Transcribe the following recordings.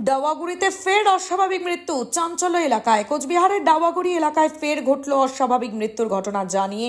ডাওয়াগুড়িতে ফের অস্বাভাবিক মৃত্যু চাঞ্চল্য এলাকায়। কোচবিহারের ডাওয়াগুড়ি এলাকায় ফের ঘটল অস্বাভাবিক মৃত্যুর ঘটনা জানিয়ে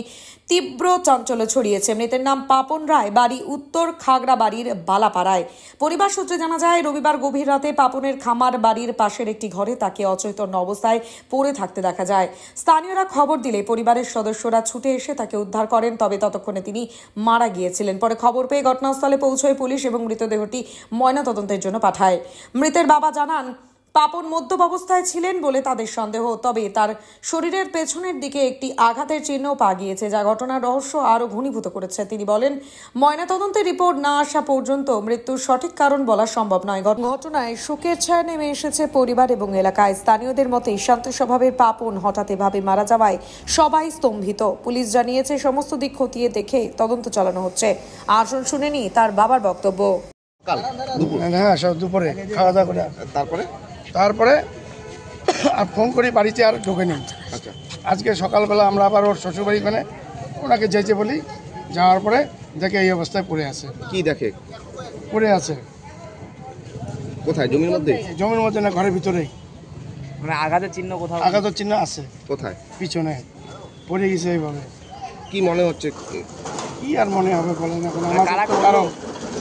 তীব্র চাঞ্চল্য ছড়িয়েছে। মৃতের নাম পাপন রায়, বাড়ি উত্তর খাগড়াবাড়ির বালাপাড়ায়। পরিবার সূত্রে জানা যায়, রবিবার গভীর রাতে পাপনের খামার বাড়ির পাশের একটি ঘরে তাকে অচৈতন্য অবস্থায় পড়ে থাকতে দেখা যায়। স্থানীয়রা খবর দিলে পরিবারের সদস্যরা ছুটে এসে তাকে উদ্ধার করেন, তবে ততক্ষণে তিনি মারা গিয়েছিলেন। পরে খবর পেয়ে ঘটনাস্থলে পৌঁছয় পুলিশ এবং মৃতদেহটি ময়নাতদন্তের জন্য পাঠায়। মৃতের বাবা জানান, পাপন মদ্যপ অবস্থায় ছিলেন বলে তাদের সন্দেহ, তবে তার শরীরের পেছনের দিকে একটি আঘাতের চিহ্ন পাওয়া গিয়েছে, যা ঘটনার রহস্য আরো ঘনীভূত করেছে। তিনি বলেন, ময়নাতদন্তের রিপোর্ট না আসা পর্যন্ত মৃত্যুর সঠিক কারণ বলা সম্ভব নয়। ঘটনায় শোকের ছায়া নেমে এসেছে পরিবার এবং এলাকায়। স্থানীয়দের মতে শান্ত স্বভাবের পাপন হঠাৎ এভাবে মারা যাওয়ায় সবাই স্তম্ভিত। পুলিশ জানিয়েছে, সমস্ত দিক খতিয়ে দেখে তদন্ত চালানো হচ্ছে। আসুন শুনে নি তার বাবার বক্তব্য। হ্যাঁ, সব দুপুরে খাওয়া দাওয়া করে তারপরে আর ফোন করি, বাড়িতে আর ঢোকেনি। আচ্ছা, আজকে সকালবেলা আমরা আবার ওর শ্বশুরবাড়ি ওখানে ওনাকে যেতে বলি, যাওয়ার পরে দেখে এই অবস্থায় পড়ে আছে। কি দেখে? পড়ে আছে কোথায়? জমির মধ্যে? জমির মধ্যে না, ঘরের ভিতরেই। মানে আঘাতের চিহ্ন কোথাও? আঘাতের চিহ্ন আছে। কোথায়? পিছনে পড়ে গেছে এইভাবে। কি মনে হচ্ছে? কি আর মনে হবে বলেন এখন? কারণ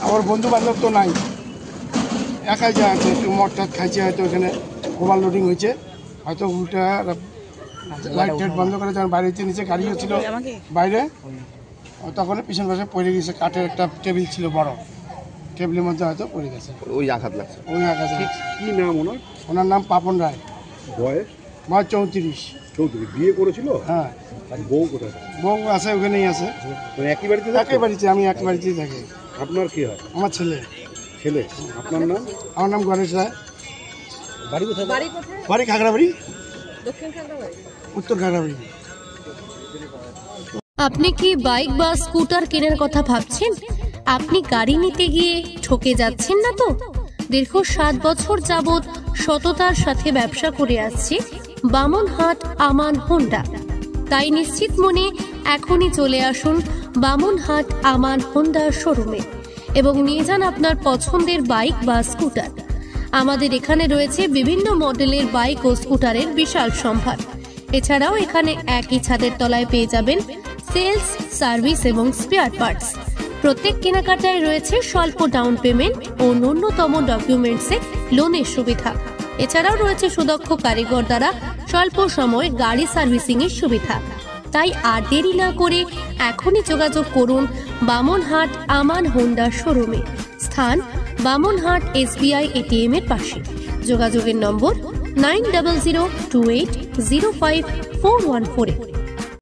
আমার বন্ধু বান্ধব তো নাই, একাই যা আছে, একটু মদ টাদ খাইছে, হয়তো ওখানে ওভারলোডিং হয়েছে, হয়তো উল্টা লাইট টাইট বন্ধ করে যখন বাইরে নিচে গাড়িও ছিল বাইরে, তখন পিছন পাশে পড়ে গেছে। কাঠের একটা টেবিল ছিল বড়, টেবিলের মধ্যে হয়তো পড়ে গেছে। ওই আঘাত লাগছে। ওই আঘাত। কি নাম ওনার? ওনার নাম পাপন রায়, বয়স? বয়স 34। চৌধুরী। বিয়ে করেছিল? হ্যাঁ। আর বউ কোথায়? বউ আছে, ওখানেই আছে। মানে একই বাড়িতে? একই বাড়িতে, আমি এক বাড়িতেই থাকি। আপনার কি হয়? আমার ছেলে। ছেলে? আপনার নাম? আমার নাম গণেশ রায়। বাড়ি কোথায়? বাড়ি খাগড়াবাড়ি, উত্তর খাগড়াবাড়ি। আপনি কি বাইক বা স্কুটার কেনার কথা ভাবছেন? আপনি গাড়ি নিতে গিয়ে ঠকে যাচ্ছেন না তো? দীর্ঘ 7 বছর যাবৎ সততার সাথে ব্যবসা করে আসছে বামনহাট আমান হোন্ডা। তাই নিশ্চিত মনে এখনই চলে আসুন বামনহাট আমান হোন্ডা শোরুমে এবং নিয়ে যান আপনার পছন্দের বাইক বা স্কুটার। আমাদের এখানে রয়েছে বিভিন্ন মডেলের বাইক ও স্কুটারের বিশাল সম্ভার। এছাড়াও এখানে একই ছাদের তলায় পেয়ে যাবেন সেলস, সার্ভিস এবং স্পেয়ার পার্টস। প্রত্যেক কেনাকাটায় রয়েছে স্বল্প ডাউন পেমেন্ট ও ন্যূনতম ডকুমেন্টসে লোনের সুবিধা। এছাড়াও রয়েছে সুদক্ষ কারিগর দ্বারা স্বল্প সময়ে গাড়ি সার্ভিসিং এর সুবিধা। তাই আর দেরি না করে এখনই যোগাযোগ করুন বামনহাট আমান হোন্ডা শোরুমে। স্থান বামনহাট SBI ATM এর পাশে। যোগাযোগের নম্বর 9002805414।